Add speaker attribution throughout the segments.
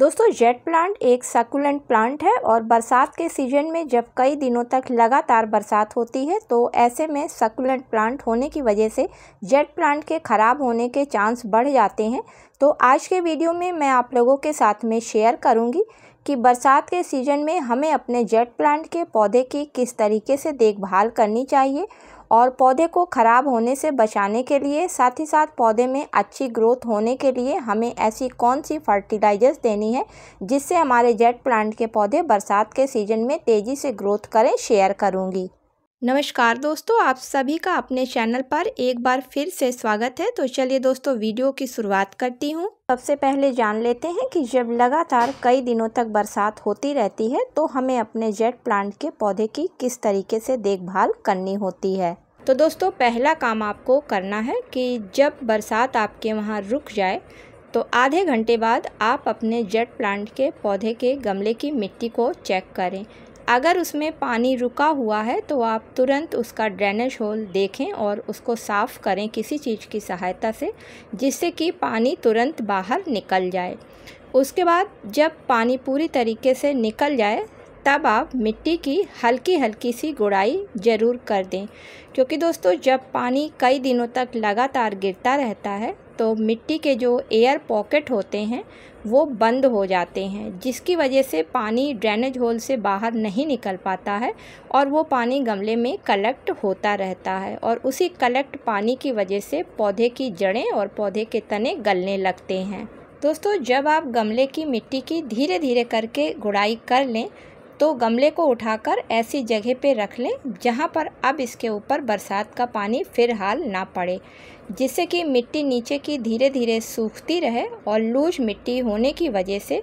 Speaker 1: दोस्तों jade plant एक succulent plant है और बरसात के सीजन में जब कई दिनों तक लगातार बरसात होती है तो ऐसे में सक्यूलेंट प्लांट होने की वजह से जेट प्लांट के ख़राब होने के चांस बढ़ जाते हैं। तो आज के वीडियो में मैं आप लोगों के साथ में शेयर करूंगी कि बरसात के सीज़न में हमें अपने जेट प्लांट के पौधे की किस तरीके से देखभाल करनी चाहिए और पौधे को ख़राब होने से बचाने के लिए, साथ ही साथ पौधे में अच्छी ग्रोथ होने के लिए हमें ऐसी कौन सी फर्टिलाइजर्स देनी है जिससे हमारे जेट प्लांट के पौधे बरसात के सीज़न में तेज़ी से ग्रोथ करें, शेयर करूंगी। नमस्कार दोस्तों, आप सभी का अपने चैनल पर एक बार फिर से स्वागत है। तो चलिए दोस्तों वीडियो की शुरुआत करती हूँ। सबसे पहले जान लेते हैं कि जब लगातार कई दिनों तक बरसात होती रहती है तो हमें अपने जेट प्लांट के पौधे की किस तरीके से देखभाल करनी होती है। तो दोस्तों पहला काम आपको करना है कि जब बरसात आपके वहाँ रुक जाए तो आधे घंटे बाद आप अपने जेट प्लांट के पौधे के गमले की मिट्टी को चेक करें। अगर उसमें पानी रुका हुआ है तो आप तुरंत उसका ड्रेनेज होल देखें और उसको साफ़ करें किसी चीज़ की सहायता से, जिससे कि पानी तुरंत बाहर निकल जाए। उसके बाद जब पानी पूरी तरीके से निकल जाए तब आप मिट्टी की हल्की हल्की सी गुड़ाई ज़रूर कर दें, क्योंकि दोस्तों जब पानी कई दिनों तक लगातार गिरता रहता है तो मिट्टी के जो एयर पॉकेट होते हैं वो बंद हो जाते हैं, जिसकी वजह से पानी ड्रेनेज होल से बाहर नहीं निकल पाता है और वो पानी गमले में कलेक्ट होता रहता है और उसी कलेक्ट पानी की वजह से पौधे की जड़ें और पौधे के तने गलने लगते हैं। दोस्तों जब आप गमले की मिट्टी की धीरे धीरे करके गुड़ाई कर लें तो गमले को उठाकर ऐसी जगह पे रख लें जहाँ पर अब इसके ऊपर बरसात का पानी फिलहाल ना पड़े, जिससे कि मिट्टी नीचे की धीरे धीरे सूखती रहे और लूज मिट्टी होने की वजह से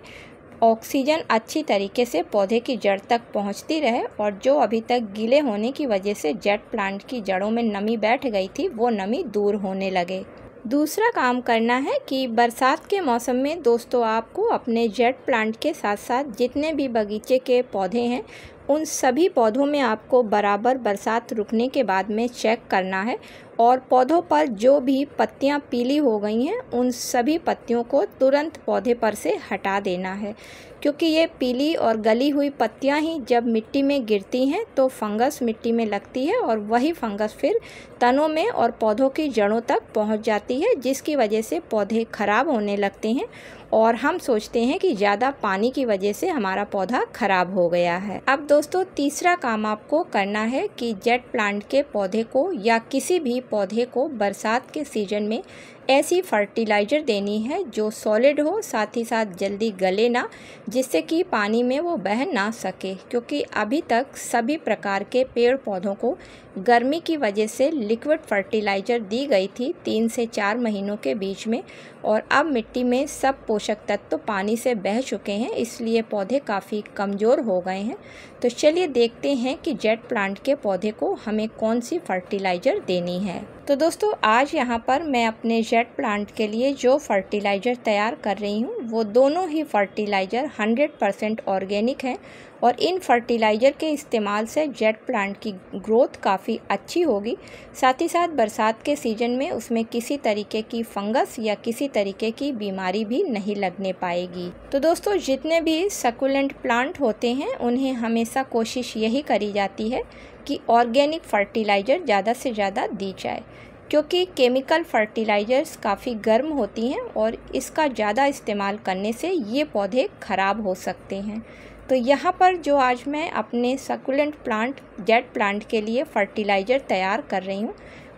Speaker 1: ऑक्सीजन अच्छी तरीके से पौधे की जड़ तक पहुंचती रहे और जो अभी तक गीले होने की वजह से जेट प्लांट की जड़ों में नमी बैठ गई थी वो नमी दूर होने लगे। दूसरा काम करना है कि बरसात के मौसम में दोस्तों आपको अपने जेट प्लांट के साथ साथ जितने भी बगीचे के पौधे हैं उन सभी पौधों में आपको बराबर बरसात रुकने के बाद में चेक करना है और पौधों पर जो भी पत्तियां पीली हो गई हैं उन सभी पत्तियों को तुरंत पौधे पर से हटा देना है, क्योंकि ये पीली और गली हुई पत्तियां ही जब मिट्टी में गिरती हैं तो फंगस मिट्टी में लगती है और वही फंगस फिर तनों में और पौधों की जड़ों तक पहुंच जाती है, जिसकी वजह से पौधे ख़राब होने लगते हैं और हम सोचते हैं कि ज़्यादा पानी की वजह से हमारा पौधा ख़राब हो गया है। अब दोस्तों तीसरा काम आपको करना है कि जेट प्लांट के पौधे को या किसी भी पौधे को बरसात के सीज़न में ऐसी फर्टिलाइज़र देनी है जो सॉलिड हो, साथ ही साथ जल्दी गले ना, जिससे कि पानी में वो बह ना सके, क्योंकि अभी तक सभी प्रकार के पेड़ पौधों को गर्मी की वजह से लिक्विड फर्टिलाइज़र दी गई थी 3 से 4 महीनों के बीच में और अब मिट्टी में सब पोषक तत्व तो पानी से बह चुके हैं, इसलिए पौधे काफ़ी कमज़ोर हो गए हैं। तो चलिए देखते हैं कि जेट प्लांट के पौधे को हमें कौन सी फर्टिलाइज़र देनी है। तो दोस्तों आज यहाँ पर मैं अपने जेट प्लांट के लिए जो फर्टिलाइज़र तैयार कर रही हूँ वो दोनों ही फर्टिलाइज़र 100% ऑर्गेनिक हैं और इन फर्टिलाइज़र के इस्तेमाल से जेट प्लांट की ग्रोथ काफ़ी अच्छी होगी, साथ ही साथ बरसात के सीज़न में उसमें किसी तरीके की फंगस या किसी तरीके की बीमारी भी नहीं लगने पाएगी। तो दोस्तों जितने भी सक्यूलेंट प्लांट होते हैं उन्हें हमेशा कोशिश यही करी जाती है कि ऑर्गेनिक फर्टिलाइज़र ज़्यादा से ज़्यादा दी जाए, क्योंकि केमिकल फर्टिलाइज़र्स काफ़ी गर्म होती हैं और इसका ज़्यादा इस्तेमाल करने से ये पौधे ख़राब हो सकते हैं। तो यहाँ पर जो आज मैं अपने सक्यूलेंट प्लांट जेट प्लांट के लिए फ़र्टिलाइज़र तैयार कर रही हूँ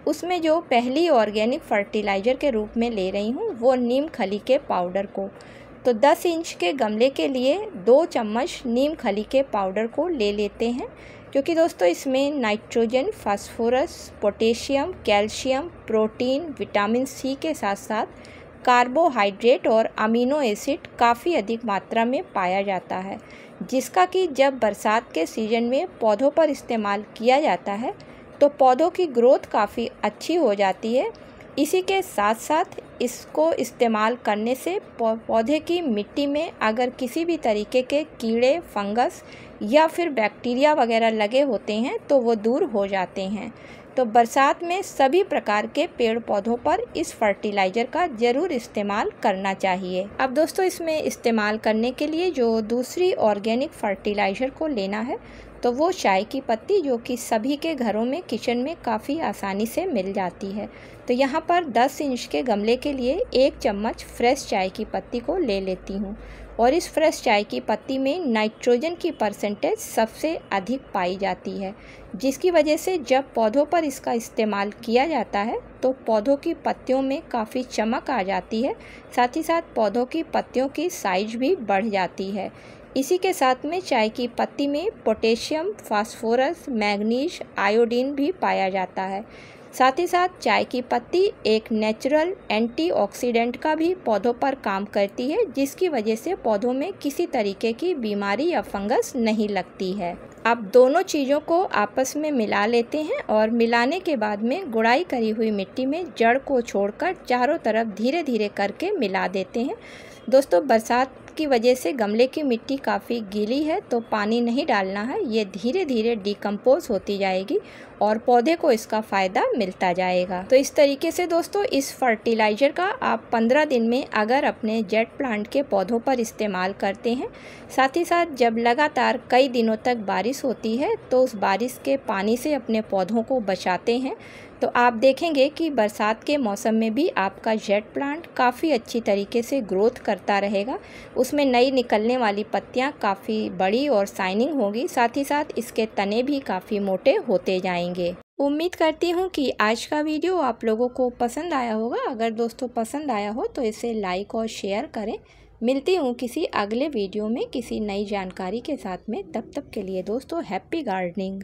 Speaker 1: उसमें जो पहली ऑर्गेनिक फ़र्टिलाइज़र के रूप में ले रही हूँ वो नीम खली के पाउडर को। तो 10 इंच के गमले के लिए 2 चम्मच नीम खली के पाउडर को ले लेते हैं, क्योंकि दोस्तों इसमें nitrogen, phosphorus, potassium, calcium, protein, vitamin C के साथ साथ कार्बोहाइड्रेट और अमीनो एसिड काफ़ी अधिक मात्रा में पाया जाता है, जिसका कि जब बरसात के सीज़न में पौधों पर इस्तेमाल किया जाता है तो पौधों की ग्रोथ काफ़ी अच्छी हो जाती है। इसी के साथ साथ इसको इस्तेमाल करने से पौधे की मिट्टी में अगर किसी भी तरीके के कीड़े, फंगस या फिर बैक्टीरिया वगैरह लगे होते हैं तो वो दूर हो जाते हैं, तो बरसात में सभी प्रकार के पेड़ पौधों पर इस फर्टिलाइज़र का ज़रूर इस्तेमाल करना चाहिए। अब दोस्तों इसमें इस्तेमाल करने के लिए जो दूसरी ऑर्गेनिक फर्टिलाइज़र को लेना है तो वो चाय की पत्ती, जो कि सभी के घरों में किचन में काफ़ी आसानी से मिल जाती है। तो यहाँ पर 10 इंच के गमले के लिए 1 चम्मच फ्रेश चाय की पत्ती को ले लेती हूँ और इस फ्रेश चाय की पत्ती में नाइट्रोजन की परसेंटेज सबसे अधिक पाई जाती है, जिसकी वजह से जब पौधों पर इसका इस्तेमाल किया जाता है तो पौधों की पत्तियों में काफ़ी चमक आ जाती है, साथ ही साथ पौधों की पत्तियों की साइज भी बढ़ जाती है। इसी के साथ में चाय की पत्ती में पोटेशियम, फास्फोरस, मैग्नीज, आयोडीन भी पाया जाता है। साथ ही साथ चाय की पत्ती एक नेचुरल एंटीऑक्सीडेंट का भी पौधों पर काम करती है, जिसकी वजह से पौधों में किसी तरीके की बीमारी या फंगस नहीं लगती है। अब दोनों चीज़ों को आपस में मिला लेते हैं और मिलाने के बाद में गुड़ाई करी हुई मिट्टी में जड़ को छोड़कर चारों तरफ धीरे धीरे करके मिला देते हैं। दोस्तों बरसात की वजह से गमले की मिट्टी काफ़ी गीली है तो पानी नहीं डालना है, ये धीरे धीरे डिकम्पोज होती जाएगी और पौधे को इसका फ़ायदा मिलता जाएगा। तो इस तरीके से दोस्तों इस फर्टिलाइज़र का आप 15 दिन में अगर अपने जेट प्लांट के पौधों पर इस्तेमाल करते हैं, साथ ही साथ जब लगातार कई दिनों तक बारिश होती है तो उस बारिश के पानी से अपने पौधों को बचाते हैं, तो आप देखेंगे कि बरसात के मौसम में भी आपका जेट प्लांट काफ़ी अच्छी तरीके से ग्रोथ करता रहेगा। उसमें नई निकलने वाली पत्तियां काफ़ी बड़ी और शाइनिंग होगी, साथ ही साथ इसके तने भी काफ़ी मोटे होते जाएंगे। उम्मीद करती हूँ कि आज का वीडियो आप लोगों को पसंद आया होगा। अगर दोस्तों पसंद आया हो तो इसे लाइक और शेयर करें। मिलती हूँ किसी अगले वीडियो में किसी नई जानकारी के साथ में। तब तक के लिए दोस्तों हैप्पी गार्डनिंग।